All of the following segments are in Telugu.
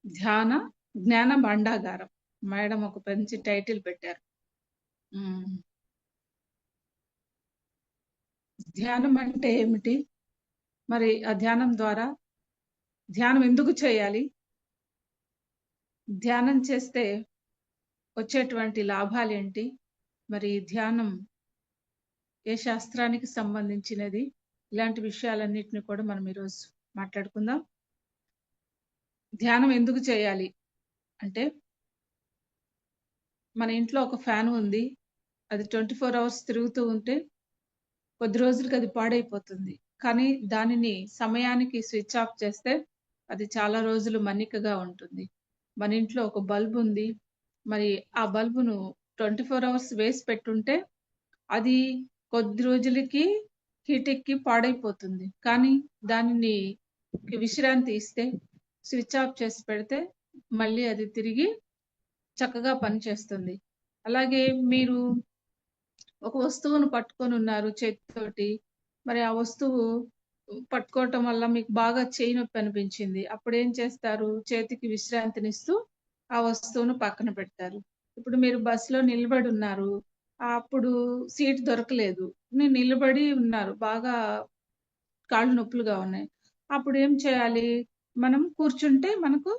ధ్యాన జ్ఞాన భాండాగారం. మేడం ఒక మంచి టైటిల్ పెట్టారు. ఉమ్. ధ్యానం అంటే ఏమిటి? మరి ఆ ధ్యానం ద్వారా ధ్యానం ఎందుకు చేయాలి? ధ్యానం చేస్తే వచ్చేటువంటి లాభాలేంటి? మరి ధ్యానం ఏ శాస్త్రానికి సంబంధించినది? ఇలాంటి విషయాలన్నిటిని కూడా మనం ఈరోజు మాట్లాడుకుందాం. ధ్యానం ఎందుకు చేయాలి అంటే, మన ఇంట్లో ఒక ఫ్యాన్ ఉంది. అది 24 అవర్స్ తిరుగుతూ ఉంటే కొద్ది రోజులకి అది పాడైపోతుంది. కానీ దానిని సమయానికి స్విచ్ ఆఫ్ చేస్తే అది చాలా రోజులు మన్నికగా ఉంటుంది. మన ఇంట్లో ఒక బల్బ్ ఉంది. మరి ఆ బల్బును 24 అవర్స్ వేసి పెట్టుంటే అది కొద్ది రోజులకి హీట్ ఎక్కి పాడైపోతుంది. కానీ దానిని విశ్రాంతి ఇస్తే, స్విచ్ ఆఫ్ చేసి పెడితే మళ్ళీ అది తిరిగి చక్కగా పనిచేస్తుంది. అలాగే మీరు ఒక వస్తువును పట్టుకొని ఉన్నారు చేతితోటి. మరి ఆ వస్తువు పట్టుకోవటం వల్ల మీకు బాగా చెయ్యి నొప్పి అనిపించింది. అప్పుడేం చేస్తారు? చేతికి విశ్రాంతినిస్తూ ఆ వస్తువును పక్కన పెడతారు. ఇప్పుడు మీరు బస్సులో నిలబడి ఉన్నారు. అప్పుడు సీట్ దొరకలేదు. మీరు నిలబడి ఉన్నారు. బాగా కాళ్ళు నొప్పులుగా ఉన్నాయి. అప్పుడు ఏం చేయాలి? మనం కూర్చుంటే మనకు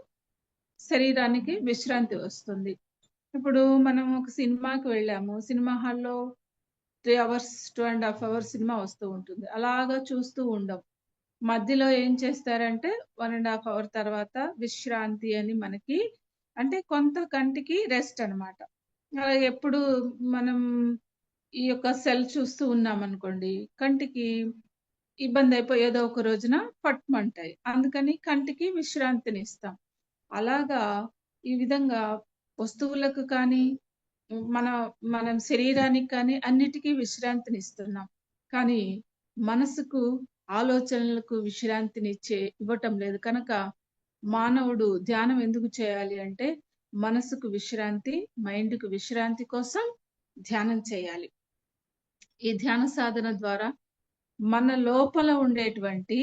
శరీరానికి విశ్రాంతి వస్తుంది. ఇప్పుడు మనం ఒక సినిమాకి వెళ్ళాము. సినిమా హాల్‌లో 3 అవర్స్, 2½ అవర్స్ సినిమా వస్తూ ఉంటుంది. అలాగా చూస్తూ ఉండం. మధ్యలో ఏం చేస్తారంటే 1½ అవర్ తర్వాత విశ్రాంతి అని మనకి, అంటే కొంత కంటికి రెస్ట్ అన్నమాట. అలాగే ఎప్పుడు మనం ఈ యొక్క సెల్ చూస్తూ ఉన్నామనుకోండి, కంటికి ఇబ్బందయిపోయి ఏదో ఒక రోజున పట్టుమంటాయి. అందుకని కంటికి విశ్రాంతినిస్తాం. అలాగా ఈ విధంగా వస్తువులకు కానీ, మన మనం శరీరానికి కానీ అన్నిటికీ విశ్రాంతినిస్తున్నాం. కానీ మనసుకు, ఆలోచనలకు ఇవ్వటం లేదు. కనుక మానవుడు ధ్యానం ఎందుకు చేయాలి అంటే, మనసుకు విశ్రాంతి, మైండ్‌కు విశ్రాంతి కోసం ధ్యానం చేయాలి. ఈ ధ్యాన సాధన ద్వారా మన లోపల ఉండేటువంటి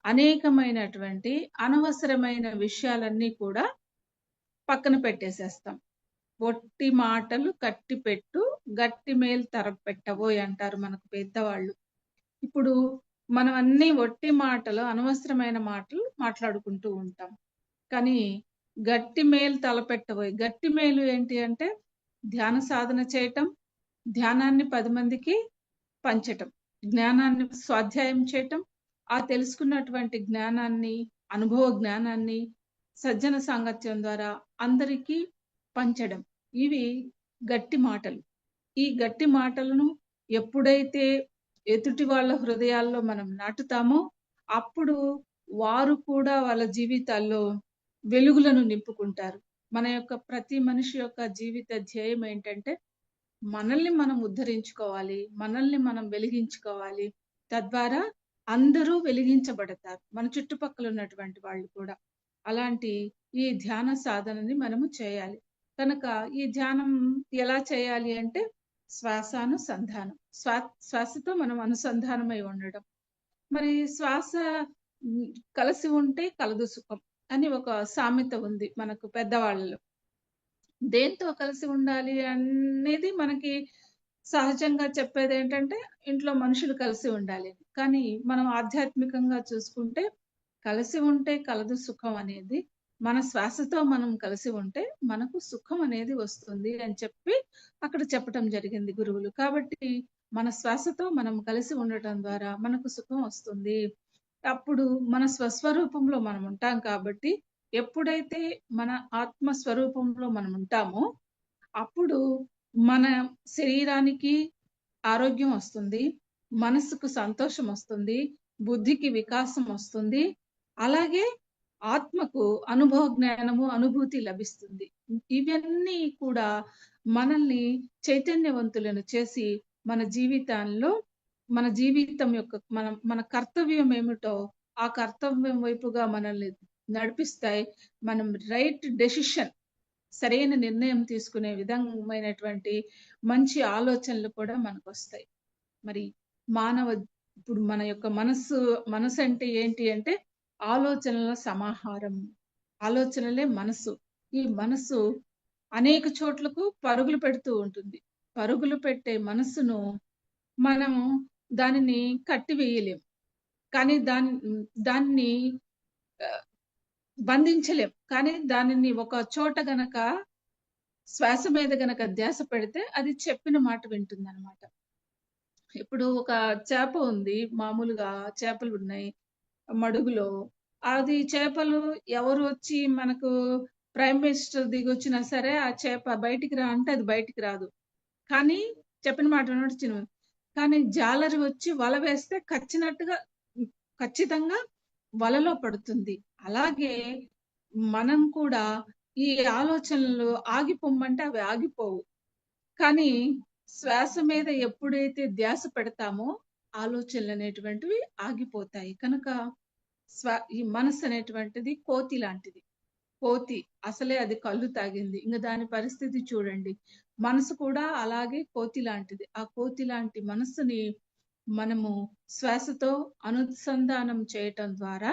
అనేకమైనటువంటి అనవసరమైన విషయాలన్నీ కూడా పక్కన పెట్టేసేస్తాం. ఒట్టి మాటలు కట్టిపెట్టు, గట్టి మేలు తరపెట్టబోయ్ అంటారు మనకు పెద్దవాళ్ళు. ఇప్పుడు మనం అన్ని ఒట్టి మాటలు, అనవసరమైన మాటలు మాట్లాడుకుంటూ ఉంటాం. కానీ గట్టి మేలు తలపెట్టబోయ్. గట్టి మేలు ఏంటి అంటే, ధ్యాన సాధన చేయటం, ధ్యానాన్ని 10 మందికి పంచటం, జ్ఞానాన్ని స్వాధ్యాయం చేయటం, ఆ తెలుసుకున్నటువంటి జ్ఞానాన్ని, అనుభవ జ్ఞానాన్ని సజ్జన సాంగత్యం ద్వారా అందరికీ పంచడం. ఇవి గట్టి మాటలు. ఈ గట్టి మాటలను ఎప్పుడైతే ఎదుటి వాళ్ళ హృదయాల్లో మనం నాటుతామో, అప్పుడు వారు కూడా వాళ్ళ జీవితాల్లో వెలుగులను నింపుకుంటారు. మన యొక్క ప్రతి మనిషి యొక్క జీవిత ధ్యేయం ఏంటంటే, మనల్ని మనం ఉద్ధరించుకోవాలి. మనల్ని మనం వెలిగించుకోవాలి. తద్వారా అందరూ వెలిగించబడతారు. మన చుట్టుపక్కల ఉన్నటువంటి వాళ్ళు కూడా. అలాంటి ఈ ధ్యాన సాధనని మనము చేయాలి. కనుక ఈ ధ్యానం ఎలా చేయాలి అంటే, శ్వాసానుసంధానం. శ్వాసతో మనం అనుసంధానమై ఉండడం. మరి శ్వాస కలిసి ఉంటే కలదు సుఖం అని ఒక సామెత ఉంది మనకు పెద్దవాళ్ళలో. దేంతో కలిసి ఉండాలి అనేది మనకి సహజంగా చెప్పేదేంటంటే, ఇంట్లో మనుషులు కలిసి ఉండాలి. కానీ మనం ఆధ్యాత్మికంగా చూసుకుంటే, కలిసి ఉంటే కలదు సుఖం అనేది, మన శ్వాసతో మనం కలిసి ఉంటే మనకు సుఖం అనేది వస్తుంది అని చెప్పి అక్కడ చెప్పటం జరిగింది గురువులు. కాబట్టి మన శ్వాసతో మనం కలిసి ఉండటం ద్వారా మనకు సుఖం వస్తుంది. అప్పుడు మన స్వస్వరూపంలో మనం ఉంటాం కాబట్టి, ఎప్పుడైతే మన ఆత్మ స్వరూపంలో మనం ఉంటామో, అప్పుడు మన శరీరానికి ఆరోగ్యం వస్తుంది, మనసుకు సంతోషం వస్తుంది, బుద్ధికి వికాసం వస్తుంది. అలాగే ఆత్మకు అనుభవ జ్ఞానము, అనుభూతి లభిస్తుంది. ఇవన్నీ కూడా మనల్ని చైతన్యవంతులను చేసి, మన జీవితాల్లో మన జీవితం యొక్క మన కర్తవ్యం ఏమిటో ఆ కర్తవ్యం వైపుగా మనల్ని నడిపిస్తాయి. మనం రైట్ డెసిషన్, సరైన నిర్ణయం తీసుకునే విధమైనటువంటి మంచి ఆలోచనలు కూడా మనకొస్తాయి. మరి మానవ ఇప్పుడు మన యొక్క మనసు అంటే ఏంటి అంటే, ఆలోచనల సమాహారం. ఆలోచనలే మనస్సు. ఈ మనస్సు అనేక చోట్లకు పరుగులు పెడుతూ ఉంటుంది. పరుగులు పెట్టే మనస్సును మనము దానిని కట్టివేయలేం. కానీ దాన్ని ఆహ్, బంధించలేం. కానీ దానిని ఒక చోట గనక శ్వాస మీద గనక ధ్యాస పెడితే అది చెప్పిన మాట వింటుందనమాట. ఇప్పుడు ఒక చేప ఉంది. మామూలుగా చేపలున్నాయి మడుగులో. అది చేపలు ఎవరు వచ్చి మనకు ప్రైమ్ మినిస్టర్ దిగొచ్చినా సరే, ఆ చేప బయటికి రా అంటే అది బయటికి రాదు. కానీ చెప్పిన మాట వినొచ్చును. కానీ జాలరి వచ్చి వల వేస్తే ఖచ్చితంగా వలలో పడుతుంది. అలాగే మనం కూడా ఈ ఆలోచనలు ఆగిపొమ్మంటే అవి ఆగిపోవు. కానీ శ్వాస మీద ఎప్పుడైతే ధ్యాస పెడతామో ఆలోచనలనేటువంటివి ఆగిపోతాయి. కనుక ఈ మనస్సు అనేటువంటిది కోతి లాంటిది. కోతి అసలే అది కల్లు తాగింది. ఇంక దాని పరిస్థితి చూడండి. మనసు కూడా అలాగే కోతి లాంటిది. ఆ కోతి లాంటి మనస్సుని మనము శ్వాసతో అనుసంధానం చేయటం ద్వారా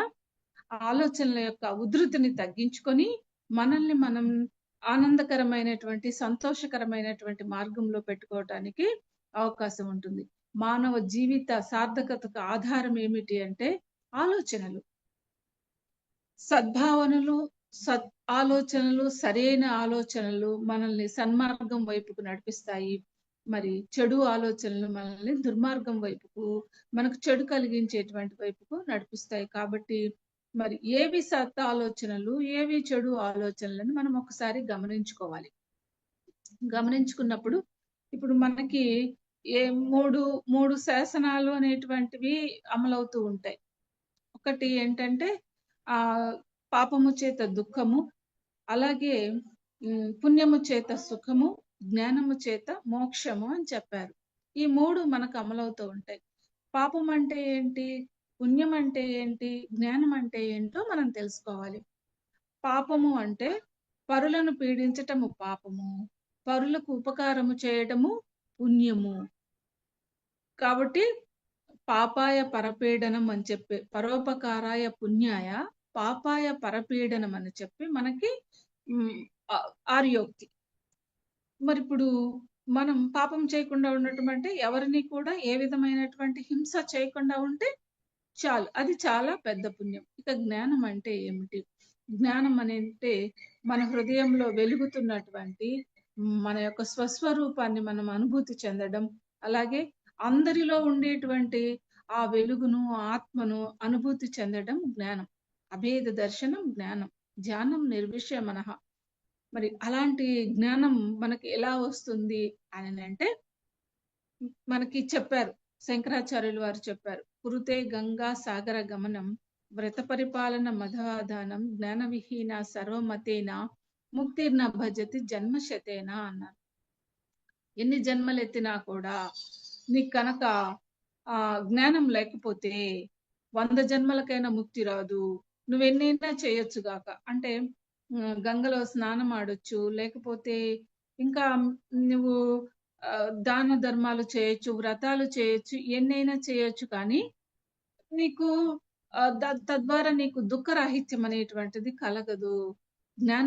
ఆలోచనల యొక్క ఉధృతిని తగ్గించుకొని, మనల్ని మనం ఆనందకరమైనటువంటి, సంతోషకరమైనటువంటి మార్గంలో పెట్టుకోవటానికి అవకాశం ఉంటుంది. మానవ జీవిత సార్థకతకు ఆధారం ఏమిటి అంటే ఆలోచనలు. సద్భావనలు, ఆలోచనలు, సరైన ఆలోచనలు మనల్ని సన్మార్గం వైపుకు నడిపిస్తాయి. మరి చెడు ఆలోచనలు మనల్ని దుర్మార్గం వైపుకు, మనకు చెడు కలిగించేటువంటి వైపుకు నడిపిస్తాయి. కాబట్టి మరి ఏవి ఆలోచనలు, ఏవి చెడు ఆలోచనలని మనం ఒకసారి గమనించుకోవాలి. గమనించుకున్నప్పుడు ఇప్పుడు మనకి ఏ 3 శాసనాలు అనేటువంటివి అమలవుతూ ఉంటాయి. ఒకటి ఏంటంటే పాపము చేత దుఃఖము, అలాగే పుణ్యము చేత సుఖము, జ్ఞానము చేత మోక్షము అని చెప్పారు. ఈ 3 మనకు అమలవుతూ ఉంటాయి. పాపం అంటే ఏంటి? పుణ్యం అంటే ఏంటి? జ్ఞానం అంటే ఏంటో మనం తెలుసుకోవాలి. పాపము అంటే పరులను పీడించటము పాపము, పరులకు ఉపకారము చేయటము పుణ్యము. కాబట్టి పాపాయ పరపీడనం అని చెప్పి, పరోపకారాయ పుణ్యాయ పాపాయ పరపీడనం అని చెప్పి మనకి ఆర్యోక్తి. మరిప్పుడు మనం పాపం చేయకుండా ఉండటం అంటే ఎవరిని కూడా ఏ విధమైనటువంటి హింస చేయకుండా ఉంటే చాలు. అది చాలా పెద్ద పుణ్యం. ఇక జ్ఞానం అంటే ఏమిటి? జ్ఞానం అంటే మన హృదయంలో వెలుగుతున్నటువంటి మన యొక్క స్వస్వరూపాన్ని మనం అనుభూతి చెందడం, అలాగే అందరిలో ఉండేటువంటి ఆ వెలుగును, ఆత్మను అనుభూతి చెందడం జ్ఞానం. అభేద దర్శనం జ్ఞానం. ధ్యానం నిర్విషయ మనః. మరి అలాంటి జ్ఞానం మనకి ఎలా వస్తుంది అంటే మనకి చెప్పారు. శంకరాచార్యులు వారు చెప్పారు. కురుతే గంగా సాగర గమనం వ్రత పరిపాలన మధవాదానం జ్ఞాన విహీన సర్వమతేన ముక్తిర్న భజతి జన్మశతేన అన్నారు. ఎన్ని జన్మలెత్తినా కూడా నీకు కనుక జ్ఞానం లేకపోతే 100 జన్మలకైనా ముక్తి రాదు. నువ్వెన్నైనా చేయొచ్చు గాక. అంటే గంగలో స్నానం ఆడొచ్చు, లేకపోతే ఇంకా నువ్వు దాన ధర్మాలు చేయొచ్చు, వ్రతాలు చేయొచ్చు, ఎన్నైనా చేయొచ్చు. కానీ నీకు తద్వారా నీకు దుఃఖరాహిత్యం అనేటువంటిది కలగదు. జ్ఞానం